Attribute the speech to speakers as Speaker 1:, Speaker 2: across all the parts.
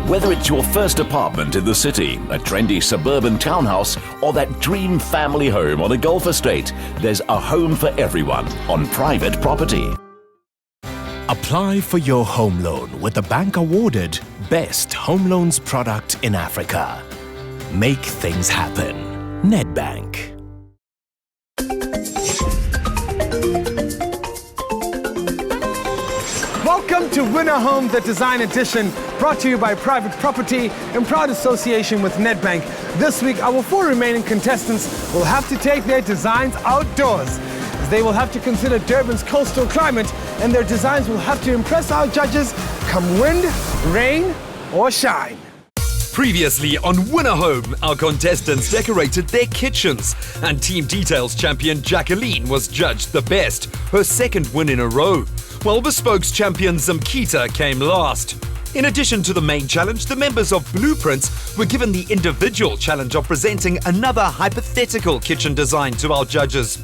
Speaker 1: Whether it's your first apartment in the city, a trendy suburban townhouse, or that dream family home on a golf estate, there's a home for everyone on private property.
Speaker 2: Apply for your home loan with the bank awarded Best Home Loans Product in Africa. Make things happen. Nedbank.
Speaker 3: Welcome to Winner Home, the Design Edition, brought to you by Private Property in proud association with Nedbank. This week, our 4 remaining contestants will have to take their designs outdoors. They will have to consider Durban's coastal climate, and their designs will have to impress our judges come wind, rain, or shine.
Speaker 4: Previously on Winner Home, our contestants decorated their kitchens, and Team DeTale's champion Jacoline was judged the best, her second win in a row, while Bespoke's champion Zimkita came last. In addition to the main challenge, the members of BluPrint were given the individual challenge of presenting another hypothetical kitchen design to our judges.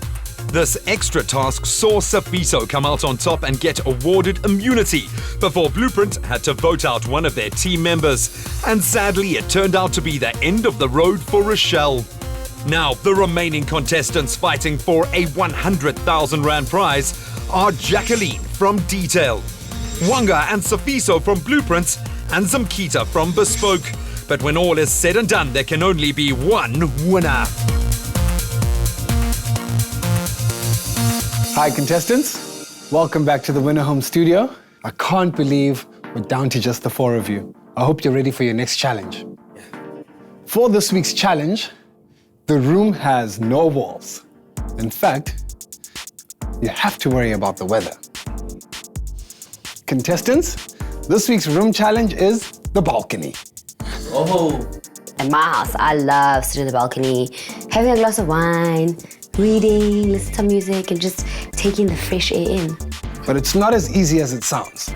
Speaker 4: This extra task saw Sifiso come out on top and get awarded immunity before BluPrint had to vote out one of their team members. And sadly, it turned out to be the end of the road for Rochelle. Now, the remaining contestants fighting for a 100,000 Rand prize are Jacoline from DeTale, Wanga and Sifiso from BluPrint, and Zimkita from Bespoke. But when all is said and done, there can only be one winner.
Speaker 3: Hi, contestants. Welcome back to the Winner Home studio. I can't believe we're down to just the 4 of you. I hope you're ready for your next challenge. For this week's challenge, the room has no walls. In fact, you have to worry about the weather. Contestants, this week's room challenge is the balcony.
Speaker 5: Oh. At my house, I love sitting on the balcony, having a glass of wine, reading, listening to music, and just taking the fresh air in.
Speaker 3: But it's not as easy as it sounds.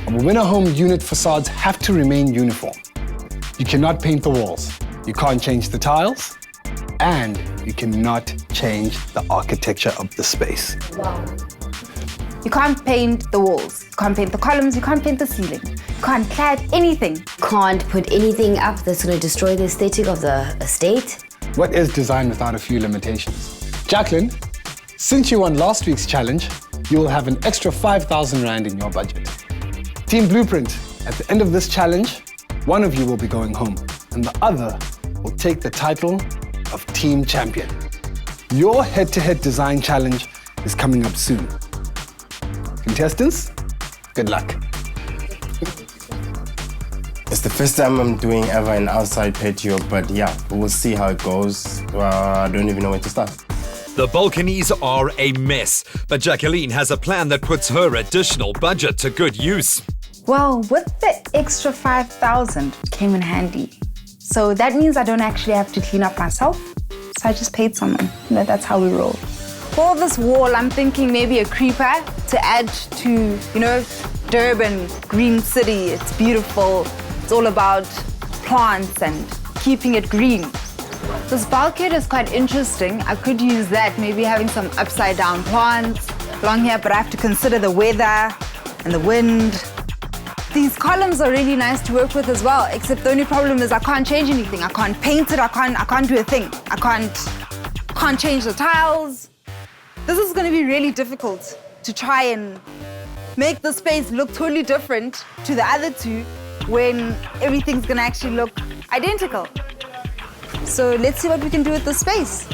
Speaker 3: Our Winner Home unit facades have to remain uniform. You cannot paint the walls, you can't change the tiles, and you cannot change the architecture of the space.
Speaker 6: Wow. You can't paint the walls, you can't paint the columns, you can't paint the ceiling, you can't clad anything.
Speaker 5: Can't put anything up that's going to destroy the aesthetic of the estate.
Speaker 3: What is design without a few limitations? Jacoline, since you won last week's challenge, you will have an extra 5,000 Rand in your budget. Team BluPrint, at the end of this challenge, one of you will be going home, and the other will take the title of Team Champion. Your head-to-head design challenge is coming up soon. Contestants, good luck.
Speaker 7: It's the first time I'm doing ever an outside patio, but yeah, we'll see how it goes. I don't even know where to start.
Speaker 4: The balconies are a mess, but Jacoline has a plan that puts her additional budget to good use.
Speaker 6: Well, with the extra 5,000 came in handy. So that means I don't actually have to clean up myself. So I just paid someone. That's how we roll. For this wall, I'm thinking maybe a creeper to add to, Durban, green city. It's beautiful. It's all about plants and keeping it green. This bulkhead is quite interesting. I could use that, maybe having some upside down plants along here, but I have to consider the weather and the wind. These columns are really nice to work with as well, except the only problem is I can't change anything. I can't paint it, I can't do a thing. I can't change the tiles. This is going to be really difficult to try and make the space look totally different to the other two when everything's going to actually look identical. So let's see what we can do with the space.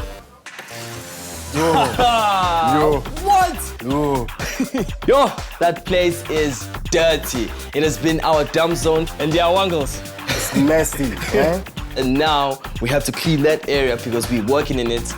Speaker 8: Yo.
Speaker 9: What?
Speaker 8: Yo.
Speaker 9: Yo, that place is dirty. It has been our dump zone and they are wangles.
Speaker 7: It's nasty, eh?
Speaker 9: And now we have to clean that area because we're working in it.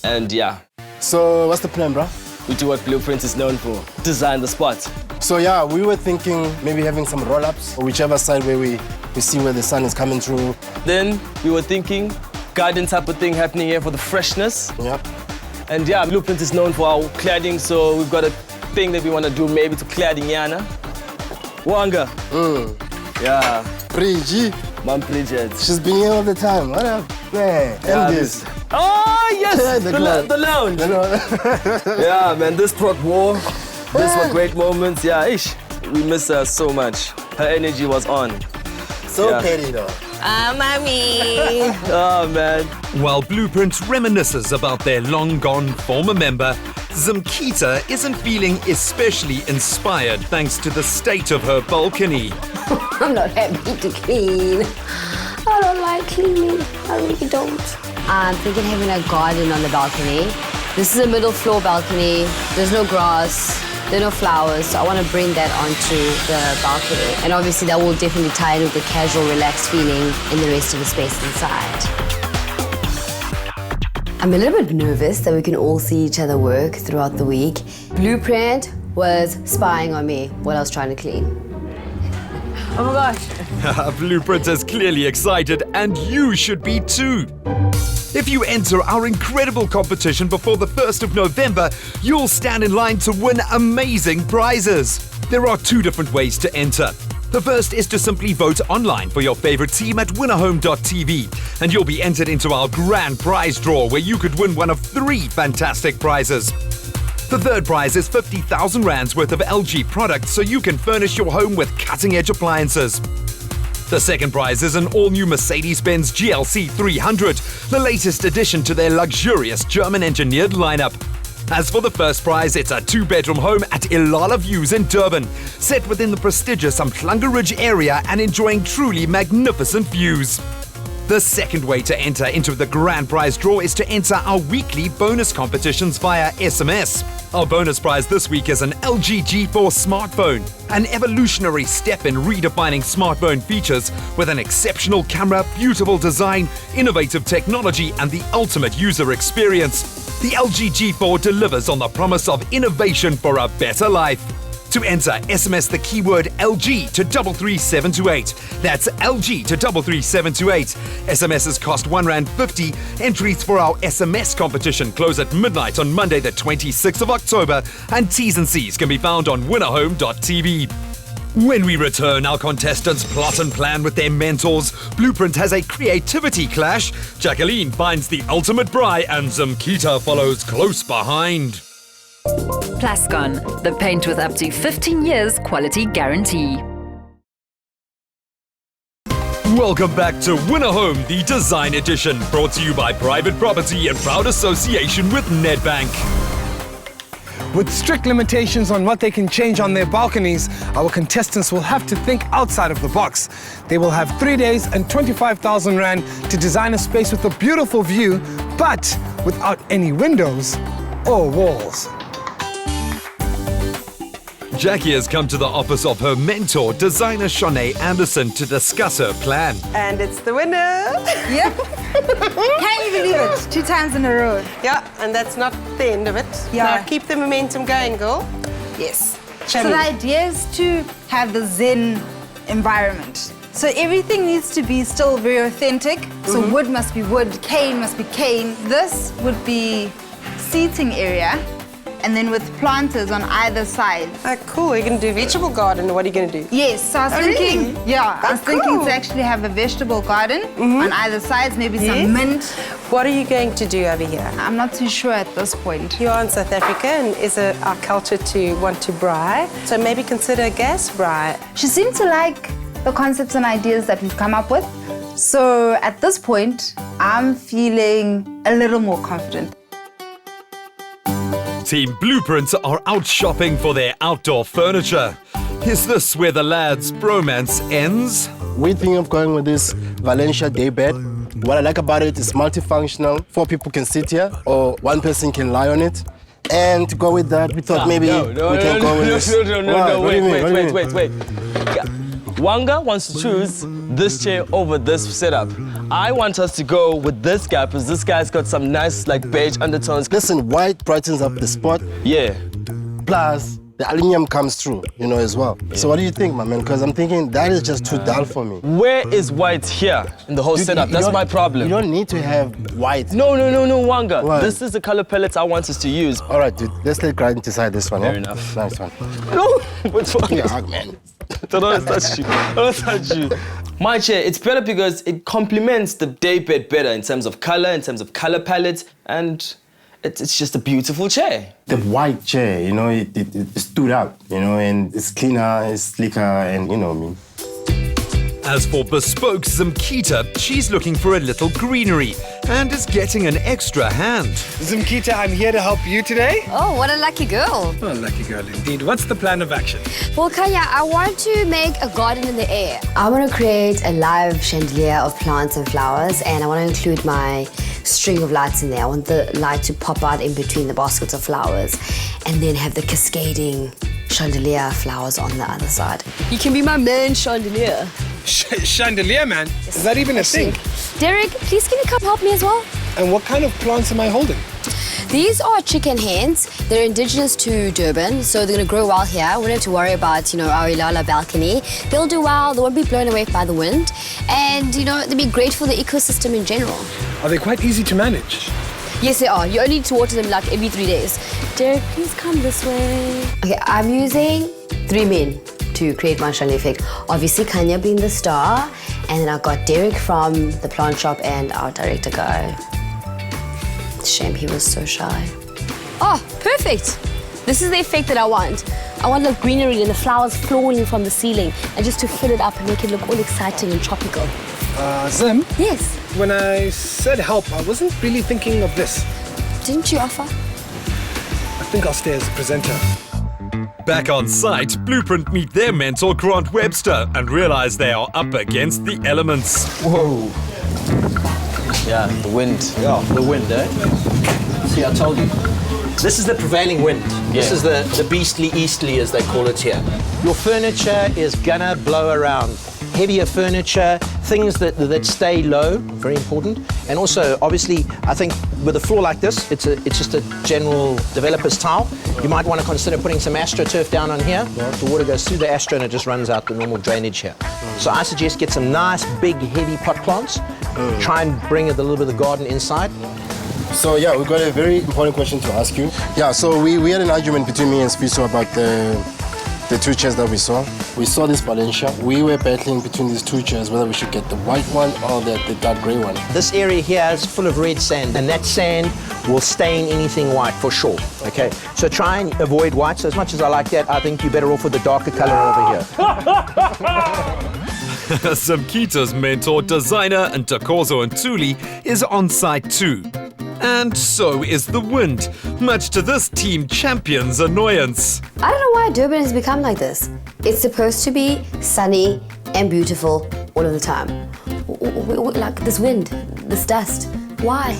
Speaker 9: And yeah.
Speaker 7: So what's the plan, bro?
Speaker 9: We do what BluPrint is known for. Design the spot.
Speaker 7: So yeah, we were thinking maybe having some roll-ups or whichever side where we see where the sun is coming through.
Speaker 9: Then we were thinking garden type of thing happening here for the freshness.
Speaker 7: Yep.
Speaker 9: And yeah, BluPrint is known for our cladding, so we've got a thing that we want to do maybe to cladding, Yana. Wanga. Yeah.
Speaker 7: Priji.
Speaker 9: Mom Bridget.
Speaker 7: She's been here all the time. What up? Man,
Speaker 9: Yeah,
Speaker 7: and
Speaker 9: this-
Speaker 7: this.
Speaker 9: Oh, yes!
Speaker 7: The
Speaker 9: the lounge. Yeah, man, this brought war. These were great moments. Yeah, ish. We miss her so much. Her energy was on.
Speaker 7: So petty though.
Speaker 8: Mommy.
Speaker 9: Oh, man.
Speaker 4: While BluPrint reminisces about their long-gone former member, Zimkita isn't feeling especially inspired thanks to the state of her balcony.
Speaker 5: I'm not happy to clean. I don't like cleaning. I really don't. I'm thinking having a garden on the balcony. This is a middle floor balcony. There's no grass. There are no flowers, so I want to bring that onto the balcony. And obviously that will definitely tie in with the casual, relaxed feeling in the rest of the space inside. I'm a little bit nervous that we can all see each other work throughout the week. BluPrint was spying on me while I was trying to clean.
Speaker 8: Oh my gosh.
Speaker 4: BluPrint is clearly excited, and you should be too. If you enter our incredible competition before the 1st of November, you'll stand in line to win amazing prizes. There are 2 different ways to enter. The first is to simply vote online for your favorite team at winnerhome.tv, and you'll be entered into our grand prize draw where you could win one of 3 fantastic prizes. The third prize is 50,000 rands worth of LG products so you can furnish your home with cutting-edge appliances. The second prize is an all-new Mercedes-Benz GLC 300, the latest addition to their luxurious German-engineered lineup. As for the first prize, it's a 2-bedroom home at Ilala Views in Durban, set within the prestigious Umhlanga Ridge area and enjoying truly magnificent views. The second way to enter into the grand prize draw is to enter our weekly bonus competitions via SMS. Our bonus prize this week is an LG G4 smartphone, an evolutionary step in redefining smartphone features with an exceptional camera, beautiful design, innovative technology, and the ultimate user experience. The LG G4 delivers on the promise of innovation for a better life. To enter, SMS the keyword LG to 33728. That's LG to 33728. SMSs cost R1.50. Entries for our SMS competition close at midnight on Monday, the 26th of October, and T's and C's can be found on winnerhome.tv. When we return, our contestants plot and plan with their mentors. BluPrint has a creativity clash. Jacoline finds the ultimate braai, and Zimkita follows close behind.
Speaker 10: Plascon, the paint with up to 15 years quality guarantee.
Speaker 4: Welcome back to Winner Home, the Design Edition, brought to you by Private Property in proud association with Nedbank.
Speaker 3: With strict limitations on what they can change on their balconies, our contestants will have to think outside of the box. They will have 3 days and 25,000 Rand to design a space with a beautiful view, but without any windows or walls.
Speaker 4: Jackie has come to the office of her mentor, designer Shanae Anderson, to discuss her plan.
Speaker 8: And it's the winner.
Speaker 6: Yep. Can't you believe it? 2 times in a row.
Speaker 8: Yeah, and that's not the end of it.
Speaker 6: Yeah.
Speaker 8: Now keep the momentum going, girl.
Speaker 6: Yes.
Speaker 8: Show
Speaker 6: So
Speaker 8: me.
Speaker 6: the idea is to have the Zen environment. So everything needs to be still very authentic. So wood must be wood, cane must be cane. This would be seating area, and then with planters on either side.
Speaker 8: Oh, cool. You're going to do vegetable garden. What are you going to do?
Speaker 6: Yes, so I was thinking,
Speaker 8: really?
Speaker 6: yeah, I was
Speaker 8: Oh,
Speaker 6: thinking
Speaker 8: cool.
Speaker 6: to actually have a vegetable garden on either sides, maybe some mint.
Speaker 8: What are you going to do over here?
Speaker 6: I'm not too sure at this point.
Speaker 8: You are in South Africa, and is it our culture to want to braai? So maybe consider a gas braai.
Speaker 6: She seemed to like the concepts and ideas that we've come up with. So at this point, I'm feeling a little more confident.
Speaker 4: Team BluPrint are out shopping for their outdoor furniture. Is this where the lads' bromance ends?
Speaker 7: We're thinking of going with this Valencia day bed. What I like about it is multifunctional. 4 people can sit here, or 1 person can lie on it. And to go with that, we thought maybe we can go with this. What do you mean?
Speaker 9: Wait. Yeah. Wanga wants to choose this chair over this setup. I want us to go with this guy because this guy's got some nice like beige undertones.
Speaker 7: Listen, white brightens up the spot.
Speaker 9: Yeah.
Speaker 7: Plus, the aluminium comes through, as well. So what do you think, my man? Because I'm thinking that is just too dull for me.
Speaker 9: Where is white here in the whole setup? That's my problem.
Speaker 7: You don't need to have white.
Speaker 9: No, Wanga.
Speaker 7: What?
Speaker 9: This is the color palette I want us to use.
Speaker 7: All right, dude. Let's let Grant decide this one.
Speaker 9: Fair
Speaker 7: yeah?
Speaker 9: enough.
Speaker 7: Nice one.
Speaker 9: No, what's wrong?
Speaker 7: Yeah, man.
Speaker 9: Don't touch you. My chair, it's better because it complements the daybed better in terms of color, in terms of color palette, and it's just a beautiful chair.
Speaker 7: The white chair, it stood out, and it's cleaner, it's slicker, and
Speaker 4: As for Bespoke Zimkita, she's looking for a little greenery and is getting an extra hand.
Speaker 3: Zimkita, I'm here to help you today.
Speaker 5: Oh, what a lucky girl.
Speaker 3: Oh, lucky girl indeed. What's the plan of action?
Speaker 5: Well, Kanya, I want to make a garden in the air. I want to create a live chandelier of plants and flowers, and I want to include my string of lights in there. I want the light to pop out in between the baskets of flowers and then have the cascading chandelier flowers on the other side. You can be my main chandelier.
Speaker 3: Chandelier, man? Is that even a thing?
Speaker 5: Derek, please can you come help me as well?
Speaker 3: And what kind of plants am I holding?
Speaker 5: These are chicken hens. They're indigenous to Durban, so they're going to grow well here. We don't have to worry about, our Ilala balcony. They'll do well. They won't be blown away by the wind. And, they'll be great for the ecosystem in general.
Speaker 3: Are they quite easy to manage?
Speaker 5: Yes, they are. You only need to water them like every 3 days. Derek, please come this way. Okay, I'm using 3 men to create my chandelier effect. Obviously, Kanya being the star, and then I've got Derek from the plant shop and our director guy. Shame he was so shy. Oh, perfect. This is the effect that I want. I want the greenery and the flowers falling from the ceiling and just to fill it up and make it look all exciting and tropical.
Speaker 3: Zim?
Speaker 5: Yes?
Speaker 3: When I said help, I wasn't really thinking of this.
Speaker 5: Didn't you offer?
Speaker 3: I think I'll stay as a presenter.
Speaker 4: Back on site, BluPrint meet their mentor Grant Webster and realize they are up against the elements.
Speaker 11: Whoa. Yeah, the wind. Yeah, the wind, eh? See, I told you. This is the prevailing wind. This is the beastly easterly, as they call it here. Your furniture is gonna blow around. Heavier furniture, things that stay low, very important. And also, obviously, I think with a floor like this, it's just a general developer's tile. You might want to consider putting some AstroTurf down on here. The water goes through the Astro and it just runs out the normal drainage here. So I suggest get some nice, big, heavy pot plants. Try and bring a little bit of the garden inside.
Speaker 7: So yeah, we've got a very important question to ask you. Yeah, so we had an argument between me and Sifiso about the 2 chairs that we saw. We saw this Valencia. We were battling between these 2 chairs whether we should get the white one or the dark grey one.
Speaker 11: This area here is full of red sand, and that sand will stain anything white for sure. Okay, so try and avoid white. So as much as I like that, I think you're better off with the darker color over here.
Speaker 4: Zimkita's mentor, designer and Takozo Ntuli is on site too. And so is the wind, much to this team champion's annoyance.
Speaker 5: I don't know why Durban has become like this. It's supposed to be sunny and beautiful all of the time. Like this wind, this dust. Why?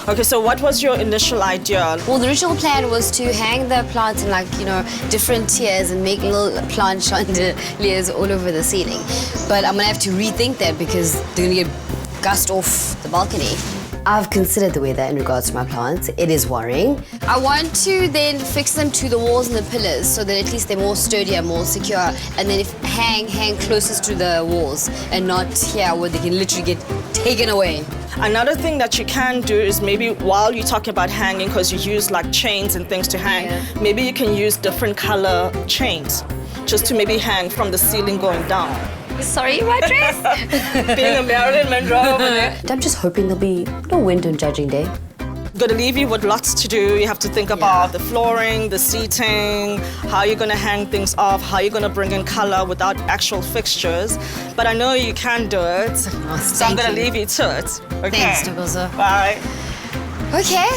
Speaker 12: Okay, so what was your initial idea?
Speaker 5: Well, the original plan was to hang the plants in different tiers and make little plant chandeliers all over the ceiling. But I'm gonna have to rethink that because they're gonna get gust off the balcony. I've considered the weather in regards to my plants. It is worrying. I want to then fix them to the walls and the pillars so that at least they're more sturdier, more secure, and then hang closest to the walls and not here where they can literally get taken away.
Speaker 12: Another thing that you can do is maybe while you're talking about hanging, because you use like chains and things to hang, maybe you can use different color chains just to maybe hang from the ceiling going down.
Speaker 5: Sorry, my dress.
Speaker 12: Being a Marilyn Monroe over there.
Speaker 5: I'm just hoping there'll be no wind on judging day.
Speaker 12: Gonna leave you with lots to do. You have to think about the flooring, the seating, how you're gonna hang things off, how you're gonna bring in color without actual fixtures. But I know you can do it, so I'm gonna leave you to it. Okay.
Speaker 5: Thanks, Takozo.
Speaker 12: Bye.
Speaker 5: Okay,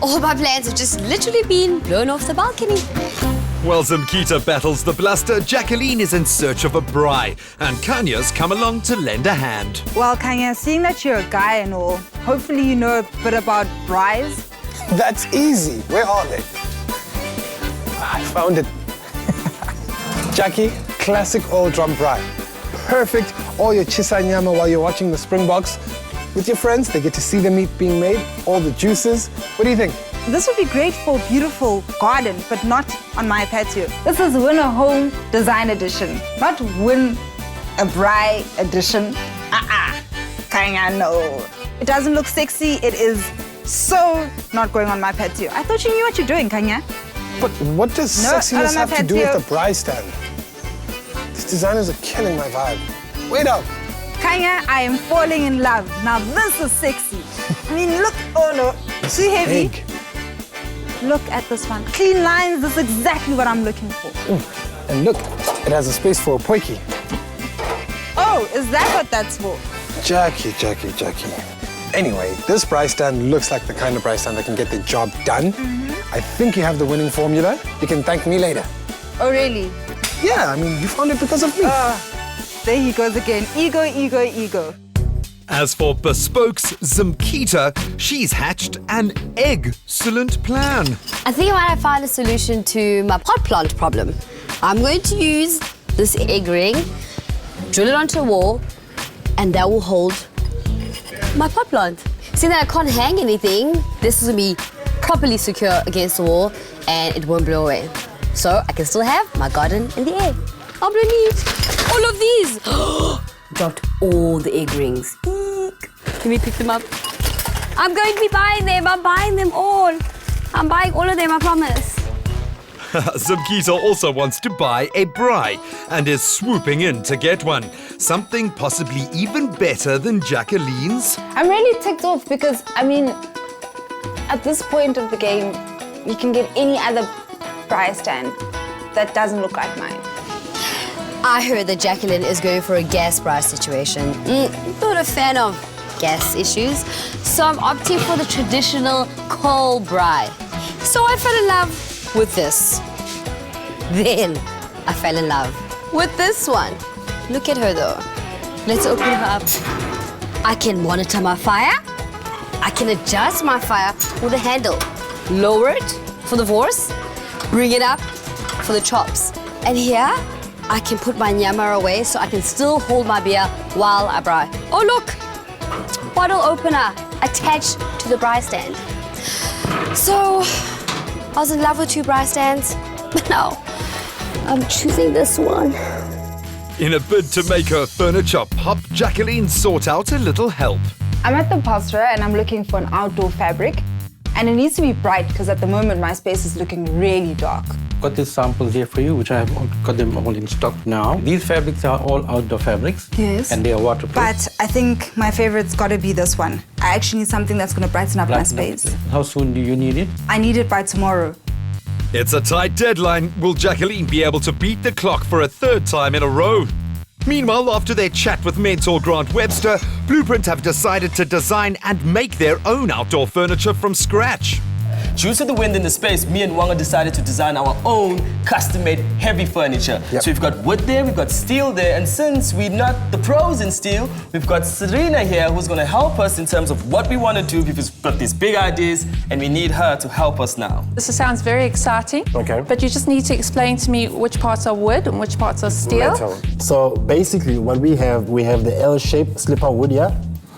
Speaker 5: all my plans have just literally been blown off the balcony.
Speaker 4: While Zimkita battles the bluster, Jacoline is in search of a bride, and Kanya's come along to lend a hand.
Speaker 6: Well, Kanya, seeing that you're a guy and all, hopefully you know a bit about brides.
Speaker 3: That's easy. Where are they? I found it. Jackie, classic oil drum bride. Perfect all your chisanyama while you're watching the Springboks. With your friends, they get to see the meat being made, all the juices. What do you think?
Speaker 6: This would be great for a beautiful garden, but not on my patio. This is Win a Home Design Edition, not Win a Bride Edition. Kanya, no. It doesn't look sexy. It is so not going on my patio. I thought you knew what you're doing, Kanya.
Speaker 3: But what does sexiness have to do with the bride stand? These designers are killing my vibe. Wait up.
Speaker 6: Kanya, I am falling in love. Now this is sexy. I mean, look, oh no, too heavy.
Speaker 3: Big.
Speaker 6: Look at this one. Clean lines, this is exactly what I'm looking for.
Speaker 3: And look, it has a space for a poikie.
Speaker 6: Oh, Oh, is that what that's for?
Speaker 3: Jackie. Anyway, this braai stand looks like the kind of braai stand that can get the job done. I think you have the winning formula. You can thank me later.
Speaker 6: Oh, really?
Speaker 3: Yeah, I mean, you found it because of me.
Speaker 6: There he goes again. Ego.
Speaker 4: As for Bespoke's Zimkita, she's hatched an excellent plan.
Speaker 5: I think I might have found a solution to my pot plant problem. I'm going to use this egg ring, drill it onto a wall, and that will hold my pot plant. Seeing that I can't hang anything, this is going to be properly secure against the wall and it won't blow away. So I can still have my garden in the air. I'm going to need all of these. Dropped all the egg rings. Eek. Can we pick them up? I'm going to be buying them. I'm buying them all. I'm buying all of them, I promise.
Speaker 4: Zimkita also wants to buy a braai and is swooping in to get one. Something possibly even better than Jacoline's.
Speaker 6: I'm really ticked off because, I mean, at this point of the game, you can get any other braai stand that doesn't look like mine.
Speaker 5: I heard that Jacoline is going for a gas braai situation. Not a fan of gas issues, so I'm opting for the traditional coal braai. So I fell in love with this. Then I fell in love with this one. Look at her though. Let's open her up. I can monitor my fire. I can adjust my fire with a handle. Lower it for the force, bring it up for the chops. And here, I can put my nyama away so I can still hold my beer while I braai. Oh look, bottle opener attached to the braai stand. So, I was in love with two braai stands, but now I'm choosing this one.
Speaker 4: In a bid to make her furniture pop, Jacoline sought out a little help.
Speaker 6: I'm at the Pasra and I'm looking for an outdoor fabric. And it needs to be bright because at the moment my space is looking really dark.
Speaker 13: Got this sample here for you, which I have got them all in stock now. These fabrics are all outdoor fabrics.
Speaker 6: Yes.
Speaker 13: And they are waterproof.
Speaker 6: But I think my favorite's got to be this one. I actually need something that's going to brighten up my space.
Speaker 13: How soon do you need it?
Speaker 6: I need it by tomorrow.
Speaker 4: It's a tight deadline. Will Jacoline be able to beat the clock for a third time in a row? Meanwhile, after their chat with mentor Grant Webster, BluPrint have decided to design and make their own outdoor furniture from scratch.
Speaker 9: Due to the wind in the space, me and Wanga decided to design our own custom-made heavy furniture.
Speaker 3: Yep.
Speaker 9: So we've got wood there, we've got steel there, and since we're not the pros in steel, we've got Serena here who's going to help us in terms of what we want to do. We've got these big ideas, and we need her to help us now.
Speaker 14: This sounds very exciting.
Speaker 7: Okay.
Speaker 14: But you just need to explain to me which parts are wood and which parts are steel.
Speaker 7: Metal. So basically what we have the L-shaped slipper wood, yeah?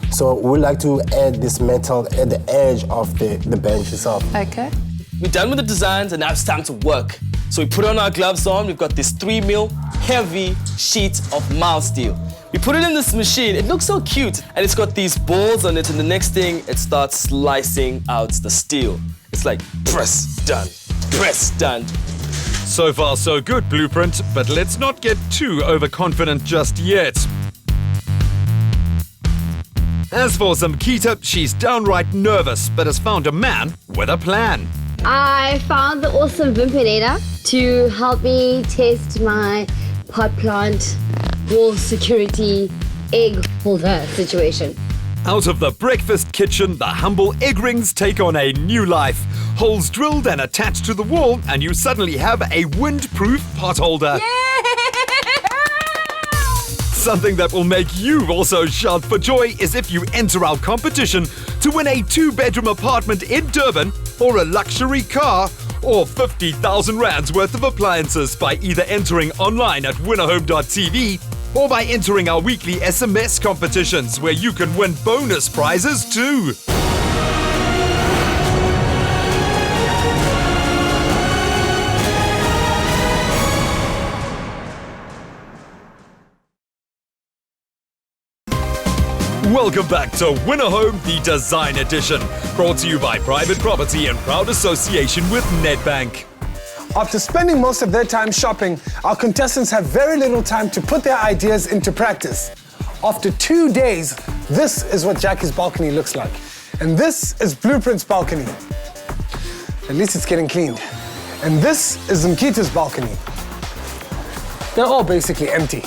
Speaker 7: So we like to add this metal at the edge of the bench itself.
Speaker 14: Okay.
Speaker 9: We're done with the designs and now it's time to work. So we put on our gloves on, we've got this 3 mil heavy sheet of mild steel. We put it in this machine, it looks so cute, and it's got these balls on it, and the next thing, it starts slicing out the steel. It's like, press, done, press, done.
Speaker 4: So far so good, BluPrint, but let's not get too overconfident just yet. As for Zimkita, she's downright nervous, but has found a man with a plan.
Speaker 5: I found the awesome Vimpinator to help me test my pot plant wall security egg holder situation.
Speaker 4: Out of the breakfast kitchen, the humble egg rings take on a new life. Holes drilled and attached to the wall, and you suddenly have a windproof pot holder. Something that will make you also shout for joy is if you enter our competition to win a 2-bedroom apartment in Durban, or a luxury car, or 50,000 rands worth of appliances by either entering online at winnerhome.tv or by entering our weekly SMS competitions where you can win bonus prizes too. Welcome back to Winner Home, the Design Edition, brought to you by Private Property in proud association with Nedbank.
Speaker 3: After spending most of their time shopping, our contestants have very little time to put their ideas into practice. After 2 days, this is what Jackie's balcony looks like. And this is BluPrint's balcony. At least it's getting cleaned. And this is Zimkita's balcony. They're all basically empty.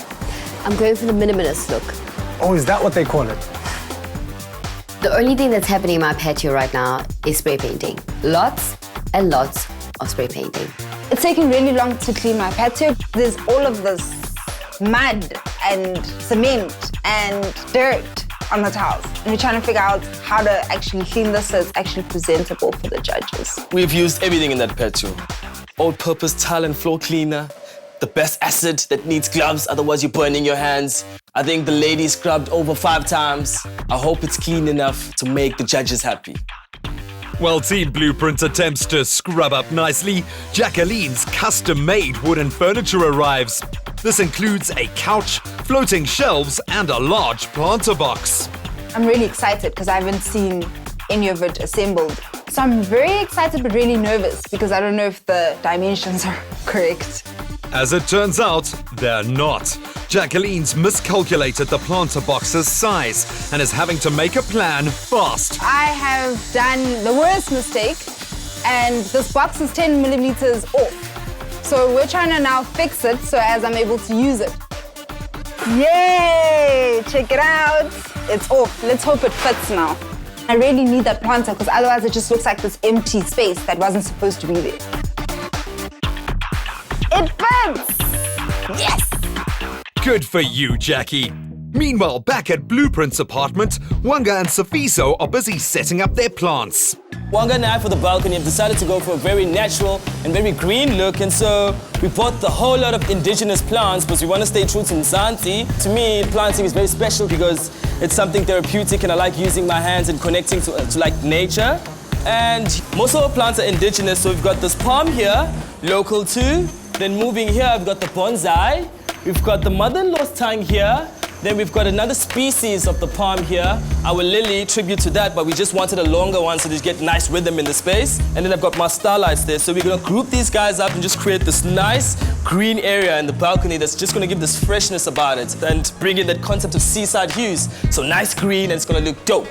Speaker 5: I'm going for the minimalist look.
Speaker 3: Oh, is that what they call it?
Speaker 5: The only thing that's happening in my patio right now is spray painting. Lots and lots of spray painting.
Speaker 6: It's taking really long to clean my patio. There's all of this mud and cement and dirt on the tiles. And we're trying to figure out how to actually clean this so it's actually presentable for the judges.
Speaker 9: We've used everything in that patio. All-purpose tile and floor cleaner, the best acid that needs gloves, otherwise you're burning your hands. I think the lady scrubbed over 5 times. I hope it's clean enough to make the judges happy.
Speaker 4: While Team BluPrint attempts to scrub up nicely, Jacoline's custom-made wooden furniture arrives. This includes a couch, floating shelves, and a large planter box.
Speaker 6: I'm really excited because I haven't seen any of it assembled. So I'm very excited but really nervous because I don't know if the dimensions are correct.
Speaker 4: As it turns out, they're not. Jacoline's miscalculated the planter box's size and is having to make a plan fast.
Speaker 6: I have done the worst mistake and this box is 10 millimeters off. So we're trying to now fix it so as I'm able to use it. Yay! Check it out. It's off. Let's hope it fits now. I really need that planter because otherwise it just looks like this empty space that wasn't supposed to be there. It fits! Yes!
Speaker 4: Good for you, Jackie. Meanwhile, back at BluPrint's apartment, Wanga and Sifiso are busy setting up their plants.
Speaker 9: Wanga and I, for the balcony, have decided to go for a very natural and very green look, and so we bought the whole lot of indigenous plants because we want to stay true to Mzansi. To me, planting is very special because it's something therapeutic and I like using my hands and connecting to like nature. And most of our plants are indigenous, so we've got this palm here, local too. Then moving here, I've got the bonsai. We've got the mother-in-law's tongue here. Then we've got another species of the palm here, our lily, tribute to that, but we just wanted a longer one so they get nice rhythm in the space. And then I've got my starlights there. So we're gonna group these guys up and just create this nice green area in the balcony that's just gonna give this freshness about it and bring in that concept of seaside hues. So nice green and it's gonna look dope.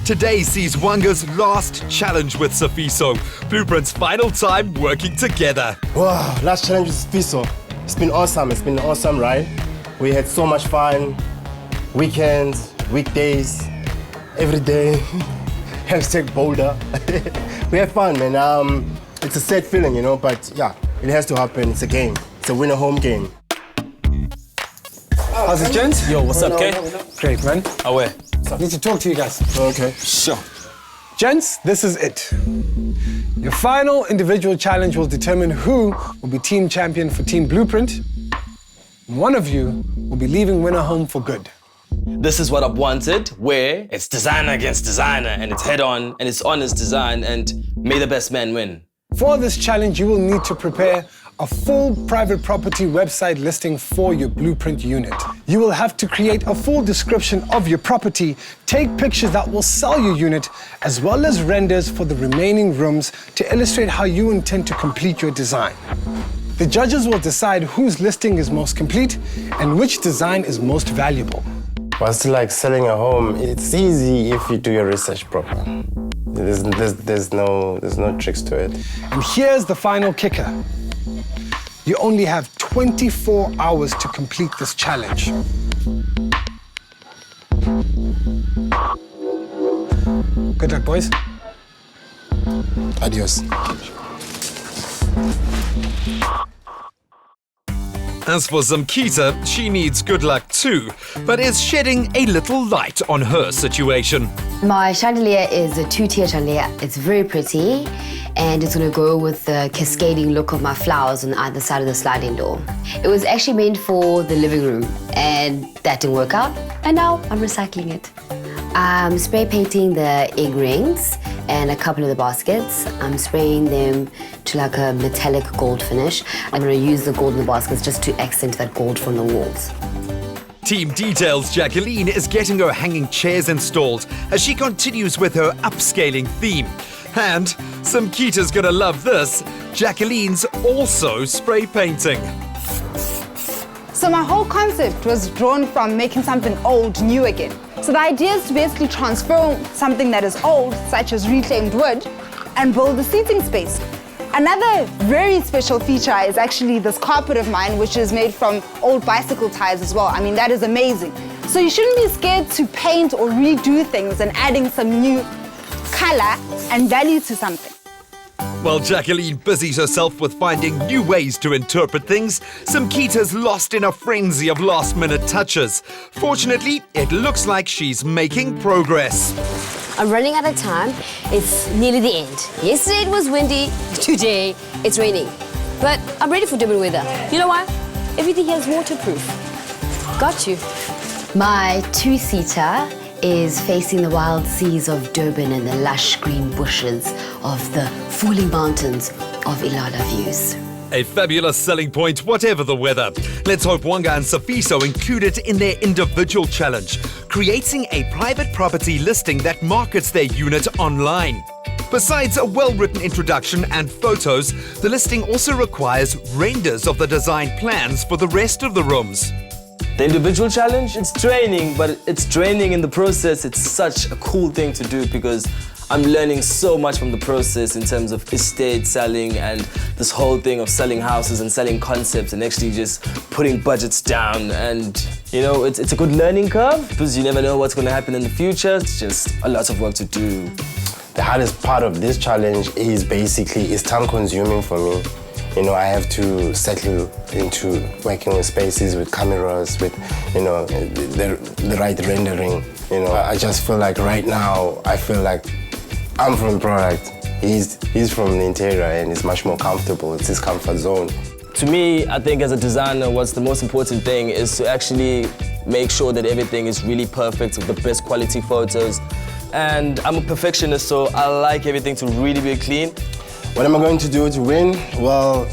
Speaker 4: Today sees Wanga's last challenge with Sifiso, BluPrint's final time working together.
Speaker 7: Wow, last challenge with Sifiso. It's been an awesome ride. We had so much fun, weekends, weekdays, every day. Hashtag Boulder. We had fun, man. It's a sad feeling, you know, but yeah, it has to happen. It's a game. It's a winner-home game.
Speaker 3: How's it, gents?
Speaker 9: Yo, what's up, Kay?
Speaker 3: Great, man.
Speaker 9: Away.
Speaker 3: Need to talk to you guys.
Speaker 7: Okay.
Speaker 9: Sure.
Speaker 3: Gents, this is it. Your final individual challenge will determine who will be team champion for Team BluPrint. One of you will be leaving winner home for good.
Speaker 9: This is what I've wanted, where it's designer against designer, and it's head-on, and it's honest design, and may the best man win.
Speaker 3: For this challenge, you will need to prepare a full private property website listing for your BluPrint unit. You will have to create a full description of your property, take pictures that will sell your unit, as well as renders for the remaining rooms to illustrate how you intend to complete your design. The judges will decide whose listing is most complete and which design is most valuable.
Speaker 7: But it's like selling a home. It's easy if you do your research proper. There's no tricks to it.
Speaker 3: And here's the final kicker. You only have 24 hours to complete this challenge. Good luck, boys.
Speaker 7: Adios.
Speaker 4: As for Zimkita, she needs good luck too, but is shedding a little light on her situation.
Speaker 5: My chandelier is a 2-tier chandelier. It's very pretty, and it's gonna go with the cascading look of my flowers on either side of the sliding door. It was actually meant for the living room, and that didn't work out, and now I'm recycling it. I'm spray painting the egg rings and a couple of the baskets. I'm spraying them to like a metallic gold finish. I'm gonna use the gold in the baskets just to accent that gold from the walls.
Speaker 4: Team DeTale's Jacoline is getting her hanging chairs installed as she continues with her upscaling theme. And Zimkita's gonna love this. Jacoline's also spray painting.
Speaker 6: So my whole concept was drawn from making something old new again. So the idea is to basically transform something that is old, such as reclaimed wood, and build a seating space. Another very special feature is actually this carpet of mine, which is made from old bicycle tires as well. I mean, that is amazing. So you shouldn't be scared to paint or redo things and adding some new color and value to something.
Speaker 4: While Jacoline busies herself with finding new ways to interpret things, Zimkita's lost in a frenzy of last-minute touches. Fortunately, it looks like she's making progress.
Speaker 5: I'm running out of time. It's nearly the end. Yesterday it was windy. Today it's raining. But I'm ready for Durban weather. You know why? Everything here is waterproof. Got you. My two-seater is facing the wild seas of Durban and the lush green bushes of the falling mountains of Ilala views.
Speaker 4: A fabulous selling point, whatever the weather. Let's hope Wanga and Sifiso include it in their individual challenge, creating a private property listing that markets their unit online. Besides a well-written introduction and photos, the listing also requires renders of the design plans for the rest of the rooms.
Speaker 9: The individual challenge, it's draining, but it's draining in the process. It's such a cool thing to do because I'm learning so much from the process in terms of estate selling and this whole thing of selling houses and selling concepts and actually just putting budgets down. And, you know, it's a good learning curve because you never know what's going to happen in the future. It's just a lot of work to do.
Speaker 7: The hardest part of this challenge is basically, it's time consuming for me. You know, I have to settle into working with spaces, with cameras, with, you know, the right rendering. You know, I just feel like right now, I feel like I'm from product. He's from the interior and it's much more comfortable. It's his comfort zone.
Speaker 9: To me, I think as a designer, what's the most important thing is to actually make sure that everything is really perfect with the best quality photos. And I'm a perfectionist, so I like everything to really be clean.
Speaker 7: What am I going to do to win? Well,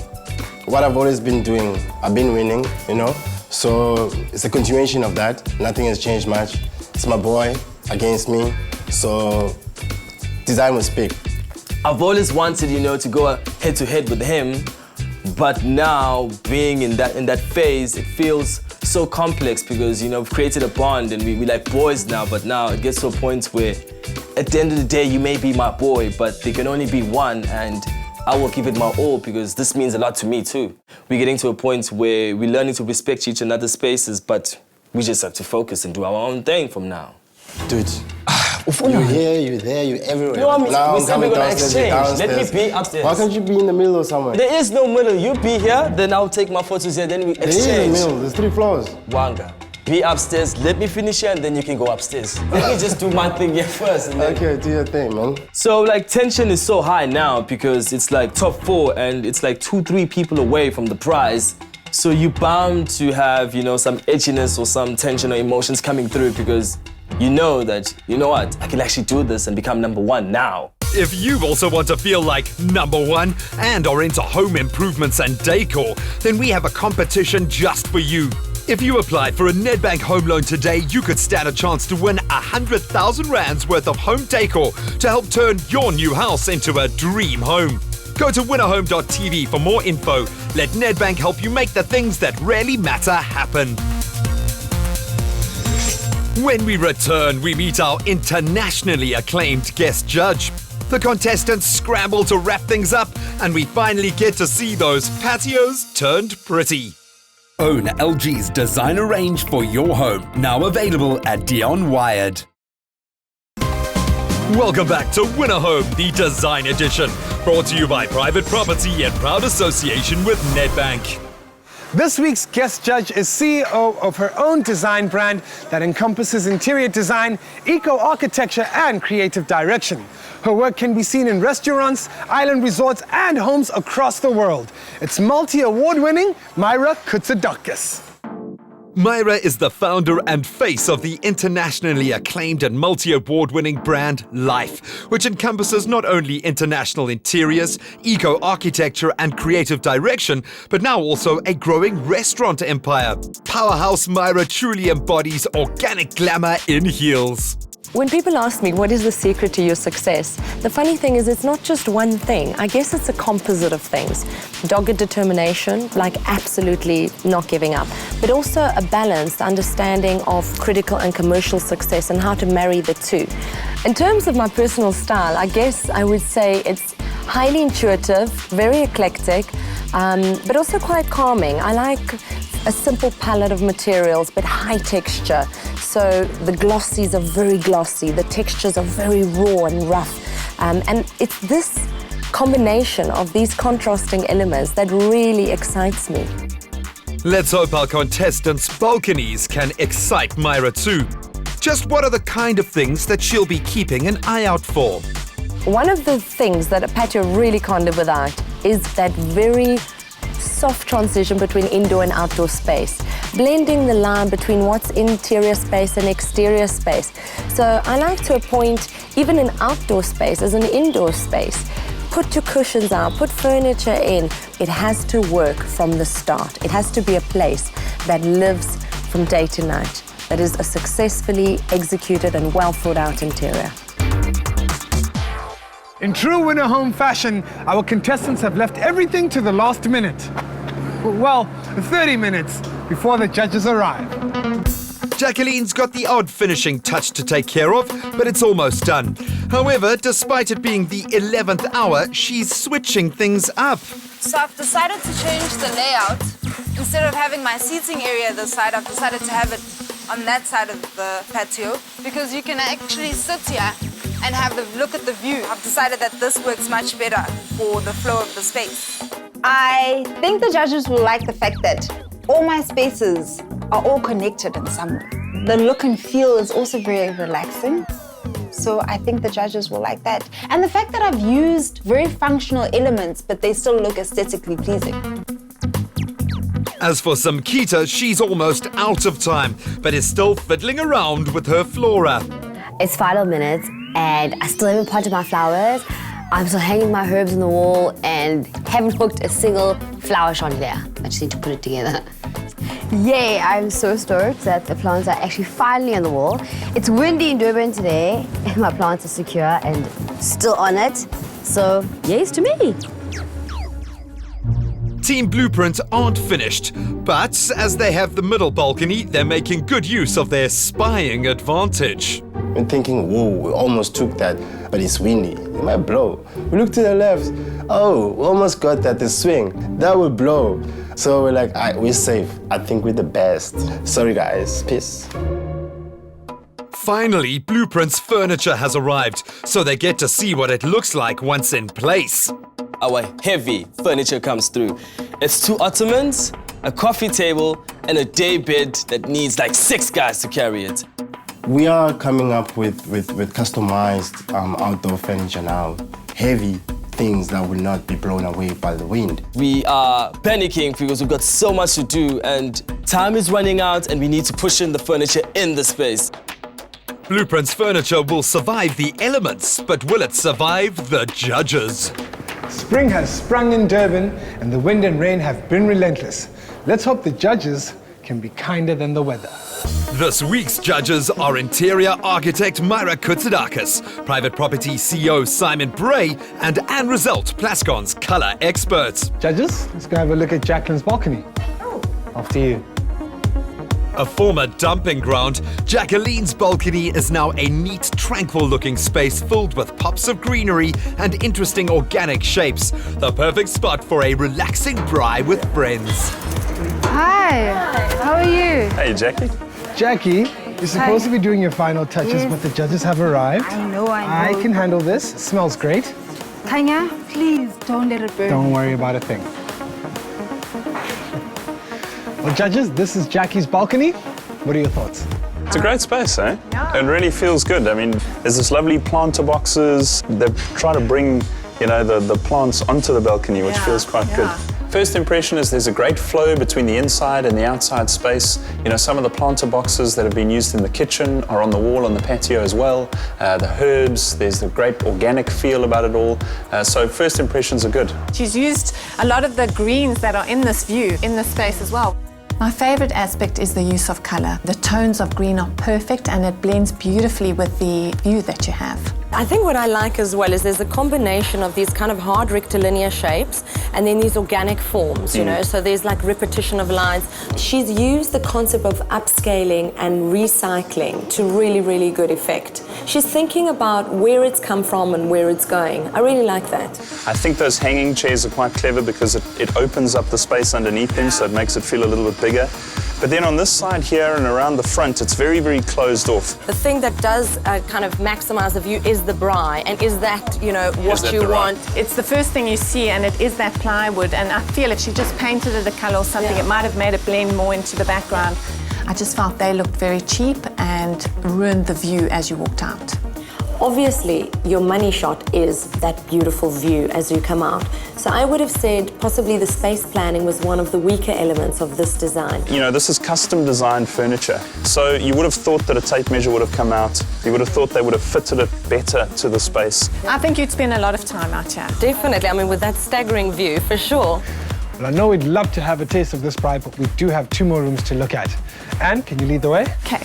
Speaker 7: what I've always been doing, I've been winning, you know? So it's a continuation of that. Nothing has changed much. It's my boy against me, so design will speak.
Speaker 9: I've always wanted, you know, to go head-to-head with him, but now being in that phase, it feels so complex because, you know, we've created a bond and we're like boys now, but now it gets to a point where at the end of the day, you may be my boy, but there can only be one, and I will give it my all because this means a lot to me too. We're getting to a point where we're learning to respect each other's spaces, but we just have to focus and do our own thing from now.
Speaker 7: Dude, you're here, you're there, you're everywhere.
Speaker 9: You know what I mean?
Speaker 7: Now
Speaker 9: We said we're gonna exchange. Let me be upstairs.
Speaker 7: Why can't you be in the middle or somewhere?
Speaker 9: There is no middle. You be here, then I'll take my photos here, then we exchange.
Speaker 7: There is a middle, there's 3 floors.
Speaker 9: Wanga, be upstairs, let me finish here, and then you can go upstairs. Let me just do my thing here first. And then...
Speaker 7: Okay, do your thing, man.
Speaker 9: So, like, tension is so high now because it's like top 4 and it's like 2-3 people away from the prize. So you're bound to have, you know, some edginess or some tension or emotions coming through because you know that, you know what, I can actually do this and become number 1 now.
Speaker 4: If you also want to feel like number 1 and are into home improvements and decor, then we have a competition just for you. If you apply for a Nedbank home loan today, you could stand a chance to win 100,000 rands worth of home decor to help turn your new house into a dream home. Go to winnerhome.tv for more info. Let Nedbank help you make the things that really matter happen. When we return, we meet our internationally acclaimed guest judge. The contestants scramble to wrap things up, and we finally get to see those patios turned pretty.
Speaker 1: Own LG's designer range for your home, now available at Dion Wired.
Speaker 4: Welcome back to Winner Home, the Design Edition, brought to you by Private Property in proud association with Nedbank.
Speaker 3: This week's guest judge is CEO of her own design brand that encompasses interior design, eco-architecture, and creative direction. Her work can be seen in restaurants, island resorts, and homes across the world. It's multi-award-winning Myra Kutsadakis.
Speaker 4: Myra is the founder and face of the internationally acclaimed and multi-award-winning brand Life, which encompasses not only international interiors, eco-architecture and creative direction, but now also a growing restaurant empire. Powerhouse Myra truly embodies organic glamour in heels.
Speaker 15: When people ask me what is the secret to your success, the funny thing is it's not just one thing. I guess it's a composite of things. Dogged determination, like absolutely not giving up, but also a balanced understanding of critical and commercial success and how to marry the two. In terms of my personal style, I guess I would say it's Highly intuitive, very eclectic, but also quite calming. I like a simple palette of materials, but high texture. So the glossies are very glossy, the textures are very raw and rough. And it's this combination of these contrasting elements that really excites me.
Speaker 4: Let's hope our contestants' balconies can excite Myra too. Just what are the kind of things that she'll be keeping an eye out for?
Speaker 15: One of the things that a patio really can't live without is that very soft transition between indoor and outdoor space, blending the line between what's interior space and exterior space. So I like to appoint even an outdoor space as an indoor space. Put your cushions out, put furniture in. It has to work from the start. It has to be a place that lives from day to night, that is a successfully executed and well thought out interior.
Speaker 3: In true winner home fashion, our contestants have left everything to the last minute. Well, 30 minutes before the judges arrive.
Speaker 4: Jacqueline's got the odd finishing touch to take care of, but it's almost done. However, despite it being the 11th hour, she's switching things up.
Speaker 6: So I've decided to change the layout. Instead of having my seating area this side, I've decided to have it on that side of the patio because you can actually sit here and have a look at the view. I've decided that this works much better for the flow of the space.
Speaker 16: I think the judges will like the fact that all my spaces are all connected in some way. The look and feel is also very relaxing. So I think the judges will like that. And the fact that I've used very functional elements, but they still look aesthetically pleasing.
Speaker 4: As for Zimkita, she's almost out of time, but is still fiddling around with her flora.
Speaker 5: It's final minutes and I still haven't potted my flowers. I'm still hanging my herbs on the wall and haven't hooked a single flower chandelier. I just need to put it together. Yay, I'm so stoked that the plants are actually finally on the wall. It's windy in Durban today and my plants are secure and still on it. So, yes to me.
Speaker 4: Team BluPrint aren't finished, but as they have the middle balcony, they're making good use of their spying advantage.
Speaker 7: We're thinking, whoa, we almost took that, but it's windy. It might blow. We look to the left. Oh, we almost got that, the swing. That will blow. So we're like, we're safe. I think we're the best. Sorry, guys. Peace.
Speaker 4: Finally, BluPrint's furniture has arrived, so they get to see what it looks like once in place.
Speaker 9: Our heavy furniture comes through. It's 2 ottomans, a coffee table, and a day bed that needs like 6 guys to carry it.
Speaker 7: We are coming up with customized outdoor furniture now. Heavy things that will not be blown away by the wind.
Speaker 9: We are panicking because we've got so much to do and time is running out and we need to push in the furniture in the space.
Speaker 4: BluPrint's furniture will survive the elements, but will it survive the judges?
Speaker 3: Spring has sprung in Durban and the wind and rain have been relentless. Let's hope the judges can be kinder than the weather.
Speaker 4: This week's judges are interior architect Myra Kutsidakis, private property CEO Simon Bray, and Anne Result, Plascon's colour expert.
Speaker 3: Judges, let's go have a look at Jacqueline's balcony. After you.
Speaker 4: A former dumping ground, Jacqueline's balcony is now a neat, tranquil-looking space filled with pops of greenery and interesting organic shapes. The perfect spot for a relaxing braai with friends.
Speaker 6: Hi, how are you?
Speaker 11: Hey, Jackie.
Speaker 3: Jackie, you're supposed to be doing your final touches, but the judges have arrived.
Speaker 6: I know.
Speaker 3: I can handle this. It smells great.
Speaker 6: Tanya, please don't let it burn.
Speaker 3: Don't worry about a thing. Well, judges, this is Jackie's balcony. What are your thoughts?
Speaker 17: It's a great space, eh? Yeah. It really feels good. I mean, there's this lovely planter boxes. They've tried to bring, the plants onto the balcony, which feels quite good. First impression is there's a great flow between the inside and the outside space. Some of the planter boxes that have been used in the kitchen are on the wall on the patio as well. The herbs, there's the great organic feel about it all. So first impressions are good.
Speaker 14: She's used a lot of the greens that are in this view, in this space as well. My favorite aspect is the use of color. The tones of green are perfect and it blends beautifully with the view that you have.
Speaker 15: I think what I like as well is there's a combination of these kind of hard rectilinear shapes and then these organic forms, you know, so there's like repetition of lines. She's used the concept of upscaling and recycling to really, really good effect. She's thinking about where it's come from and where it's going. I really like that.
Speaker 17: I think those hanging chairs are quite clever because it opens up the space underneath them, so it makes it feel a little bit bigger. But then on this side here and around the front, it's very, very closed off.
Speaker 15: The thing that does kind of maximize the view is the braai, and is that, you know, what you want?
Speaker 14: It's the first thing you see, and it is that plywood, and I feel if she just painted it a colour or something, it might have made it blend more into the background. I just felt they looked very cheap and ruined the view as you walked out.
Speaker 15: Obviously, your money shot is that beautiful view as you come out. So I would have said possibly the space planning was one of the weaker elements of this design.
Speaker 17: You know, this is custom designed furniture. So you would have thought that a tape measure would have come out. You would have thought they would have fitted it better to the space.
Speaker 14: I think you'd spend a lot of time out here.
Speaker 15: Definitely, I mean, with that staggering view, for sure.
Speaker 3: Well, I know we'd love to have a taste of this braai, but we do have 2 more rooms to look at. Anne, can you lead the way?
Speaker 14: Okay.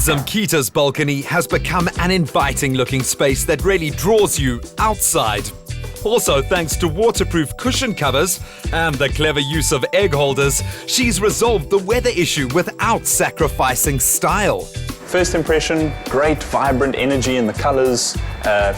Speaker 4: Zimkita's balcony has become an inviting-looking space that really draws you outside. Also, thanks to waterproof cushion covers and the clever use of egg holders, she's resolved the weather issue without sacrificing style.
Speaker 17: First impression, great, vibrant energy in the colors.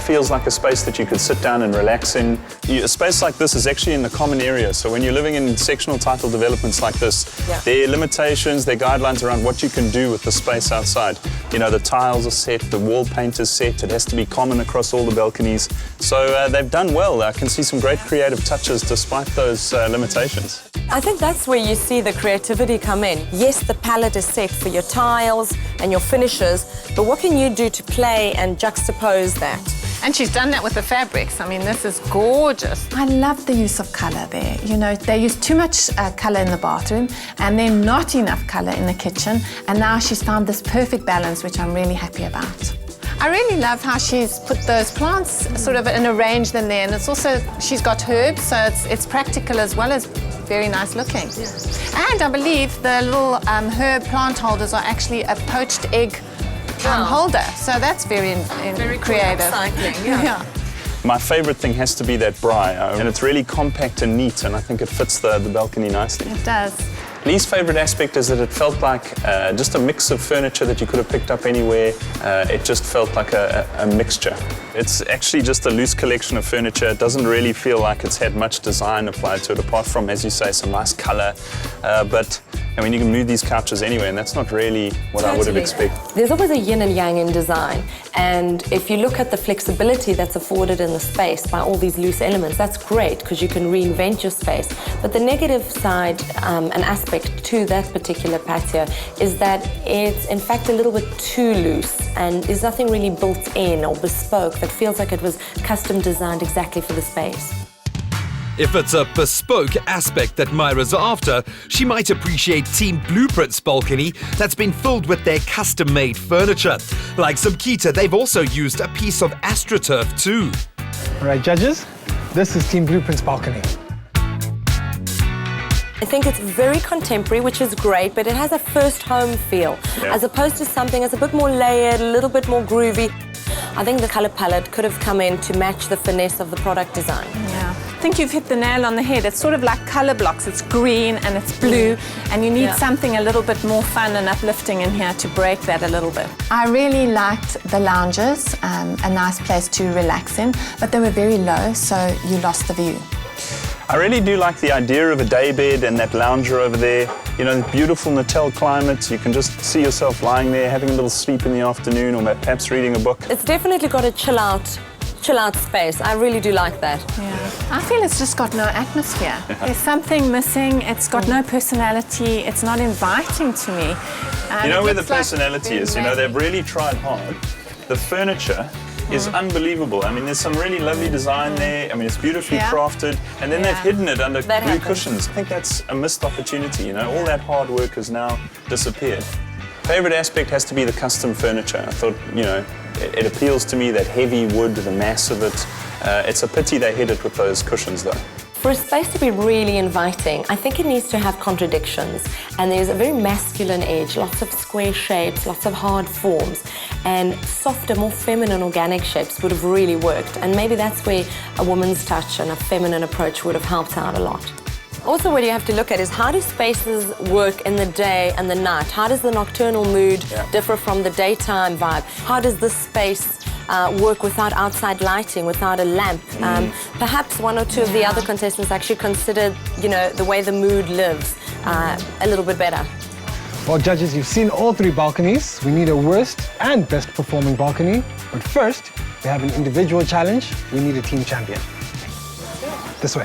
Speaker 17: Feels like a space that you could sit down and relax in. A space like this is actually in the common area, so when you're living in sectional title developments like this, there are limitations, there are guidelines around what you can do with the space outside. You know, the tiles are set, the wall paint is set, it has to be common across all the balconies. So they've done well. I can see some great creative touches despite those limitations.
Speaker 15: I think that's where you see the creativity come in. Yes, the palette is set for your tiles and your finishes, but what can you do to play and juxtapose that?
Speaker 14: And she's done that with the fabrics. I mean, this is gorgeous. I love the use of colour there. You know, they use too much colour in the bathroom and then not enough colour in the kitchen. And now she's found this perfect balance, which I'm really happy about. I really love how she's put those plants sort of and arranged them there. And it's also, she's got herbs, so it's practical as well as very nice looking. Yeah. And I believe the little herb plant holders are actually a poached egg holder. So that's very creative.
Speaker 15: Cool upcycling, yeah.
Speaker 17: My favourite thing has to be that braai, and it's really compact and neat, and I think it fits the balcony nicely.
Speaker 14: It does.
Speaker 17: Least favourite aspect is that it felt like just a mix of furniture that you could have picked up anywhere. It just felt like a mixture. It's actually just a loose collection of furniture. It doesn't really feel like it's had much design applied to it, apart from, as you say, some nice colour. But I mean, you can move these couches anywhere, and that's not really what I would have expected.
Speaker 15: There's always a yin and yang in design, and if you look at the flexibility that's afforded in the space by all these loose elements, that's great because you can reinvent your space. But the negative side, an aspect to that particular patio, is that it's in fact a little bit too loose, and there's nothing really built in or bespoke that feels like it was custom designed exactly for the space.
Speaker 4: If it's a bespoke aspect that Myra's after, she might appreciate Team BluPrint's balcony that's been filled with their custom-made furniture. Like Zimkita, they've also used a piece of AstroTurf too.
Speaker 3: All right, judges, this is Team BluPrint's balcony.
Speaker 15: I think it's very contemporary, which is great, but it has a first home feel, as opposed to something that's a bit more layered, a little bit more groovy. I think the colour palette could have come in to match the finesse of the product design.
Speaker 14: Yeah. I think you've hit the nail on the head. It's sort of like colour blocks. It's green and it's blue, and you need something a little bit more fun and uplifting in here to break that a little bit. I really liked the lounges, a nice place to relax in, but they were very low, so you lost the view.
Speaker 17: I really do like the idea of a daybed and that lounger over there. You know, the beautiful DeTale climate. You can just see yourself lying there, having a little sleep in the afternoon, or perhaps reading a book.
Speaker 15: It's definitely got a chill out space. I really do like that.
Speaker 14: Yeah. I feel it's just got no atmosphere. There's something missing. It's got no personality. It's not inviting to me.
Speaker 17: You know where the personality is? You know, they've really tried hard. The furniture is unbelievable. I mean, there's some really lovely design there. I mean, it's beautifully crafted, and then they've hidden it under blue cushions. I think that's a missed opportunity, you know. All that hard work has now disappeared. Favorite aspect has to be the custom furniture. I thought, you know, it appeals to me, that heavy wood, the mass of it. It's a pity they hid it with those cushions, though.
Speaker 15: For a space to be really inviting, I think it needs to have contradictions. And there's a very masculine edge, lots of square shapes, lots of hard forms, and softer, more feminine organic shapes would have really worked. And maybe that's where a woman's touch and a feminine approach would have helped out a lot. Also, what you have to look at is how do spaces work in the day and the night? How does the nocturnal mood differ from the daytime vibe? How does this space work without outside lighting, without a lamp? Perhaps one or two of the other contestants actually considered, the way the mood lives a little bit better.
Speaker 3: Well, judges, you've seen all three balconies. We need a worst and best performing balcony. But first, we have an individual challenge. We need a team champion. This way.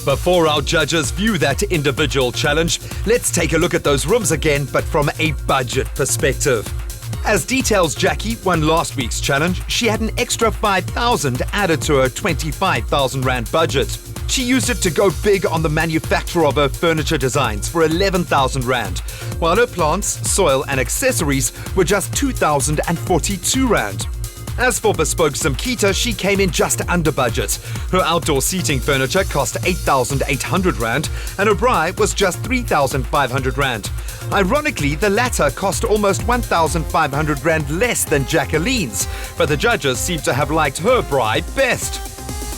Speaker 4: Before our judges view that individual challenge, let's take a look at those rooms again, but from a budget perspective. As DeTale's Jackie won last week's challenge, she had an extra 5,000 added to her 25,000 Rand budget. She used it to go big on the manufacture of her furniture designs for 11,000 Rand, while her plants, soil and accessories were just 2,042 Rand. As for Bespoke Zimkita, she came in just under budget. Her outdoor seating furniture cost 8,800 Rand and her braai was just 3,500 Rand. Ironically, the latter cost almost 1,500 Rand less than Jacoline's, but the judges seem to have liked her braai best.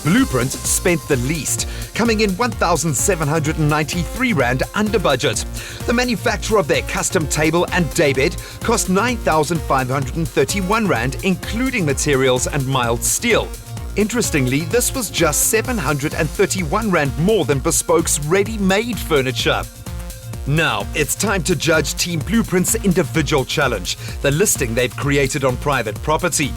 Speaker 4: BluPrint spent the least, coming in 1,793 Rand under budget. The manufacture of their custom table and daybed cost 9,531 Rand, including materials and mild steel. Interestingly, this was just 731 Rand more than Bespoke's ready-made furniture. Now, it's time to judge Team BluPrint's individual challenge, the listing they've created on private property.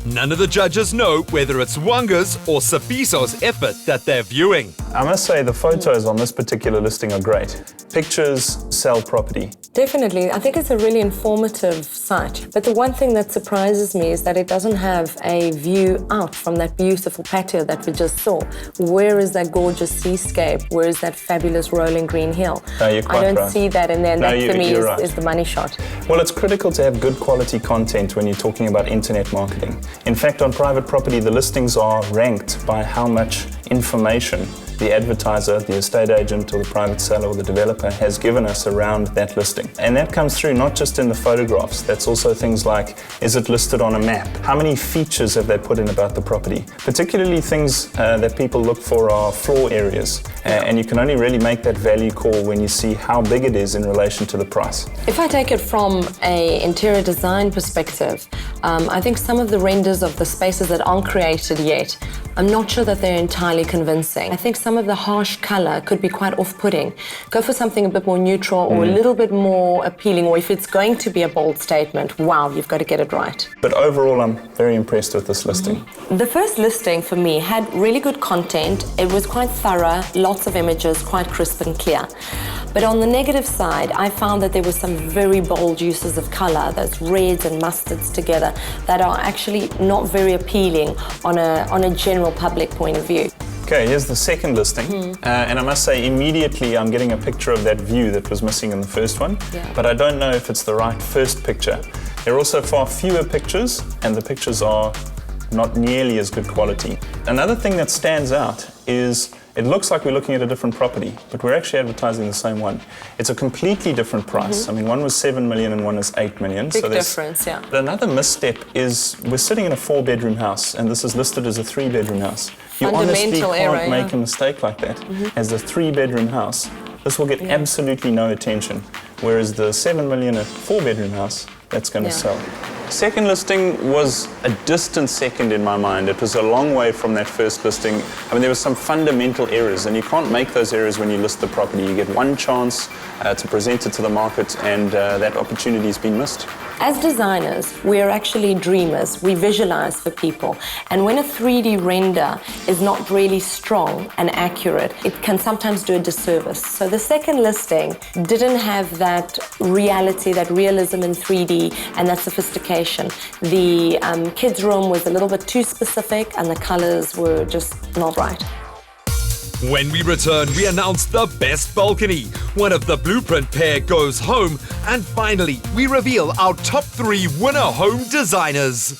Speaker 4: None of the judges know whether it's Wanga's or Sifiso's effort that they're viewing.
Speaker 17: I must say the photos on this particular listing are great. Pictures sell property.
Speaker 15: Definitely. I think it's a really informative site. But the one thing that surprises me is that it doesn't have a view out from that beautiful patio that we just saw. Where is that gorgeous seascape? Where is that fabulous rolling green hill?
Speaker 17: No, you're quite
Speaker 15: I don't
Speaker 17: right.
Speaker 15: see that, and then that for me is the money shot.
Speaker 17: Well, it's critical to have good quality content when you're talking about internet marketing. In fact, on private property, the listings are ranked by how much information the advertiser, the estate agent or the private seller or the developer has given us around that listing. And that comes through not just in the photographs, that's also things like, is it listed on a map? How many features have they put in about the property? Particularly things that people look for are floor areas. And you can only really make that value call when you see how big it is in relation to the price.
Speaker 15: If I take it from an interior design perspective, I think some of the renders of the spaces that aren't created yet, I'm not sure that they're entirely convincing. I think some of the harsh color could be quite off-putting. Go for something a bit more neutral or a little bit more appealing, or if it's going to be a bold statement, wow, you've got to get it right.
Speaker 17: But overall, I'm very impressed with this listing.
Speaker 15: The first listing for me had really good content. It was quite thorough, lots of images, quite crisp and clear. But on the negative side, I found that there were some very bold uses of color, those reds and mustards together, that are actually not very appealing on a general public point of view.
Speaker 17: Okay, here's the second listing. And I must say, immediately I'm getting a picture of that view that was missing in the first one, but I don't know if it's the right first picture. There are also far fewer pictures, and the pictures are not nearly as good quality. Another thing that stands out is it looks like we're looking at a different property, but we're actually advertising the same one. It's a completely different price. I mean, one was 7 million and one is 8 million.
Speaker 15: Big difference, yeah.
Speaker 17: But another misstep is we're sitting in a 4-bedroom house, and this is listed as a 3-bedroom house. You honestly can't make a mistake like that. As a 3-bedroom house, this will get absolutely no attention, whereas the 7 million at 4-bedroom house, that's going to sell. Second listing was a distant second in my mind. It was a long way from that first listing. I mean, there were some fundamental errors, and you can't make those errors when you list the property. You get one chance to present it to the market, and that opportunity has been missed.
Speaker 15: As designers, we are actually dreamers. We visualize for people. And when a 3D render is not really strong and accurate, it can sometimes do a disservice. So the second listing didn't have that reality, that realism in 3D and that sophistication. The kids' room was a little bit too specific and the colors were just not right.
Speaker 4: When we return, we announce the best balcony. One of the BluPrint pair goes home. And finally, we reveal our top 3 winner home designers.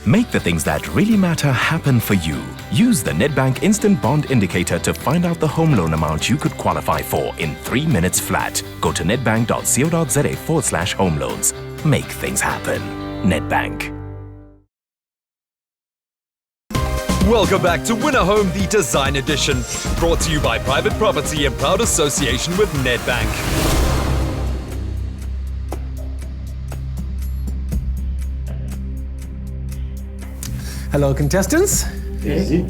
Speaker 2: Make the things that really matter happen for you. Use the Nedbank Instant Bond Indicator to find out the home loan amount you could qualify for in 3 minutes flat. Go to nedbank.co.za/home loans. Make things happen. Nedbank.
Speaker 4: Welcome back to Win a Home, the Design Edition, brought to you by Private Property in proud association with Nedbank.
Speaker 3: Hello, contestants.
Speaker 7: Easy.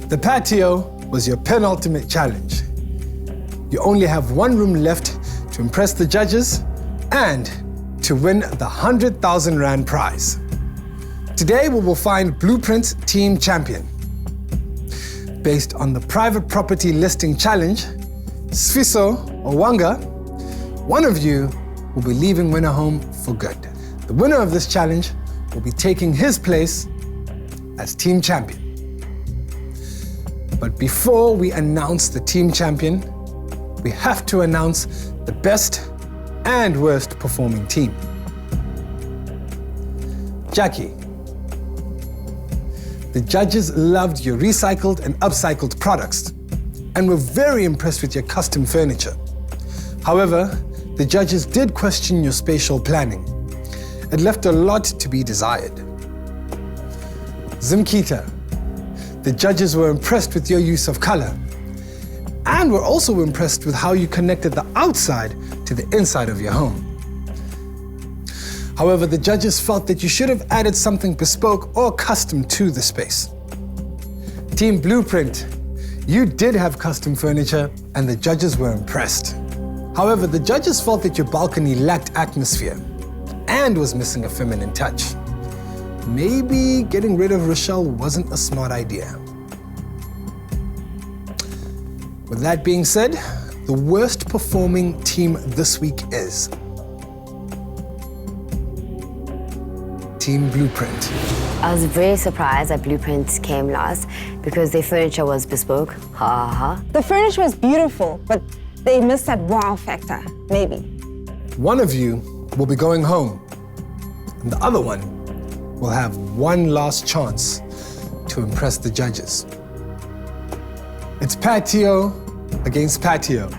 Speaker 3: The patio was your penultimate challenge. You only have one room left to impress the judges and to win the 100,000 Rand prize. Today, we will find BluPrint's team champion. Based on the private property listing challenge, Sifiso or Wanga, one of you will be leaving Win a Home for good. The winner of this challenge will be taking his place as team champion. But before we announce the team champion, we have to announce the best and worst performing team. Jackie, the judges loved your recycled and upcycled products and were very impressed with your custom furniture. However, the judges did question your spatial planning. It left a lot to be desired. Zimkita, the judges were impressed with your use of color and were also impressed with how you connected the outside to the inside of your home. However, the judges felt that you should have added something bespoke or custom to the space. Team BluPrint, you did have custom furniture and the judges were impressed. However, the judges felt that your balcony lacked atmosphere and was missing a feminine touch. Maybe getting rid of Rochelle wasn't a smart idea. With that being said, the worst performing team this week is Team BluPrint.
Speaker 5: I was very surprised that BluPrint came last because their furniture was bespoke. Ha ha ha.
Speaker 16: The furniture was beautiful, but they missed that wow factor, maybe.
Speaker 3: One of you will be going home, and the other one will have one last chance to impress the judges. It's patio against patio.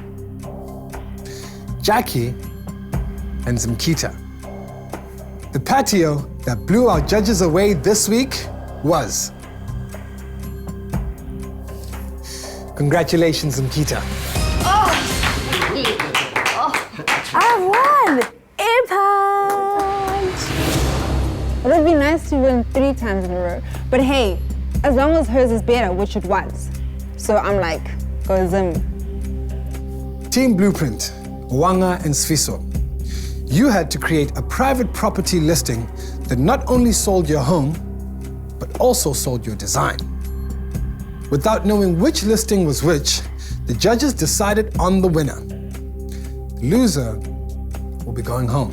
Speaker 3: Jackie and Zimkita. The patio that blew our judges away this week was... Congratulations, Zimkita.
Speaker 16: I won! Impact! It would be nice to win 3 times in a row. But hey, as long as hers is better, which it was. So I'm like, go Zim.
Speaker 3: Team BluPrint, Wanga and Sifiso. You had to create a private property listing that not only sold your home, but also sold your design. Without knowing which listing was which, the judges decided on the winner. The loser will be going home.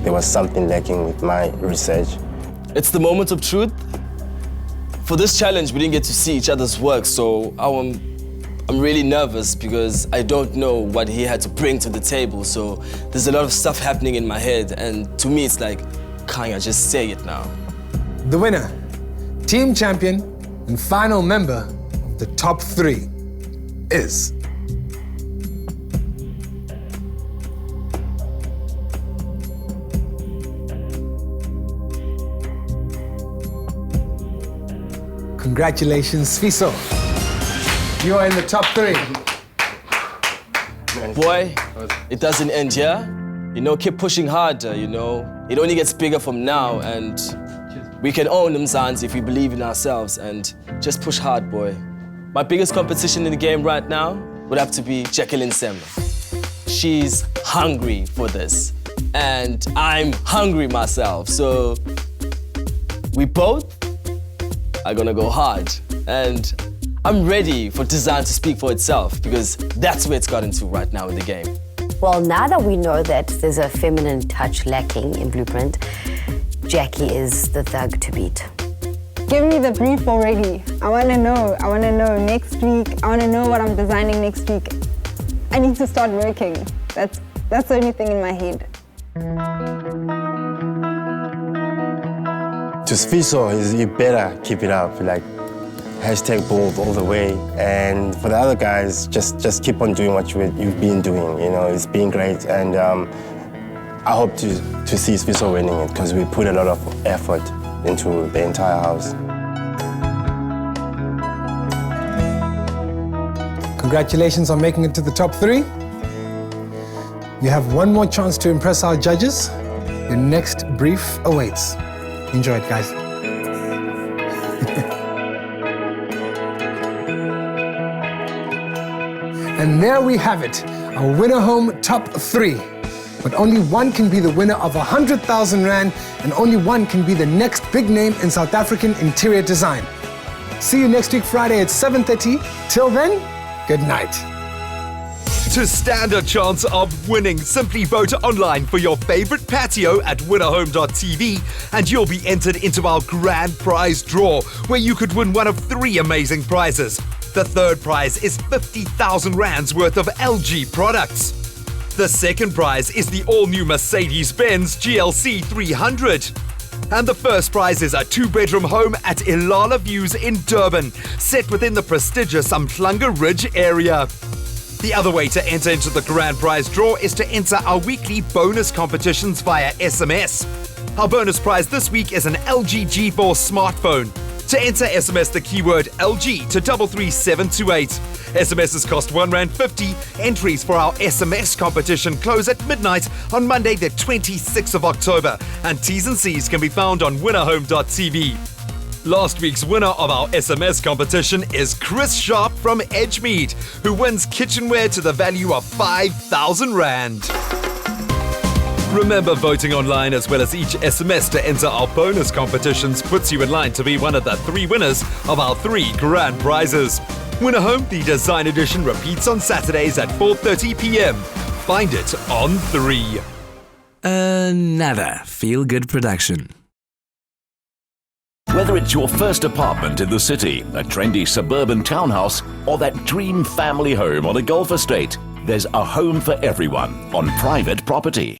Speaker 7: There was something lacking with my research.
Speaker 9: It's the moment of truth. For this challenge, we didn't get to see each other's work, so I'm really nervous because I don't know what he had to bring to the table. So there's a lot of stuff happening in my head, and to me, it's like, can't I just say it now?
Speaker 3: The winner, team champion, and final member of the top 3 is... Congratulations, Sifiso. You are in the top 3.
Speaker 9: Boy, it doesn't end here. You know, keep pushing harder, you know. It only gets bigger from now, and we can own them, Zans, if we believe in ourselves, and just push hard, boy. My biggest competition in the game right now would have to be Jacoline Semla. She's hungry for this, and I'm hungry myself, so we both are gonna go hard, and I'm ready for design to speak for itself because that's where it's gotten to right now in the game.
Speaker 5: Well, now that we know that there's a feminine touch lacking in BluPrint, Jackie is the thug to beat.
Speaker 16: Give me the brief already. I want to know next week. I want to know what I'm designing next week. I need to start working. That's the only thing in my head.
Speaker 7: Sifiso, you better keep it up. Like, hashtag bold all the way. And for the other guys, just keep on doing what you've been doing. You know, it's been great. And I hope to see Sifiso winning it because we put a lot of effort into the entire house.
Speaker 3: Congratulations on making it to the top 3. You have one more chance to impress our judges. Your next brief awaits. Enjoy it, guys. And there we have it, our winner home top 3. But only one can be the winner of 100,000 Rand, and only one can be the next big name in South African interior design. See you next week Friday at 7:30. Till then, good night.
Speaker 4: To stand a chance of winning, simply vote online for your favorite patio at winnerhome.tv and you'll be entered into our grand prize draw, where you could win one of 3 amazing prizes. The third prize is 50,000 Rands worth of LG products. The second prize is the all-new Mercedes-Benz GLC 300. And the first prize is a 2-bedroom home at Ilala Views in Durban, set within the prestigious Umhlanga Ridge area. The other way to enter into the grand prize draw is to enter our weekly bonus competitions via SMS. Our bonus prize this week is an LG G4 smartphone. To enter, SMS the keyword LG to 33728. SMSs cost R1.50. Entries for our SMS competition close at midnight on Monday the 26th of October, and T's and C's can be found on winnerhome.tv. Last week's winner of our SMS competition is Chris Sharp from Edgemead, who wins kitchenware to the value of 5,000 Rand. Remember, voting online as well as each SMS to enter our bonus competitions puts you in line to be one of the 3 winners of our 3 grand prizes. Winner Home, the design edition, repeats on Saturdays at 4:30 p.m. Find it on 3.
Speaker 18: Another feel-good production.
Speaker 1: Whether it's your first apartment in the city, a trendy suburban townhouse, or that dream family home on a golf estate, there's a home for everyone on private property.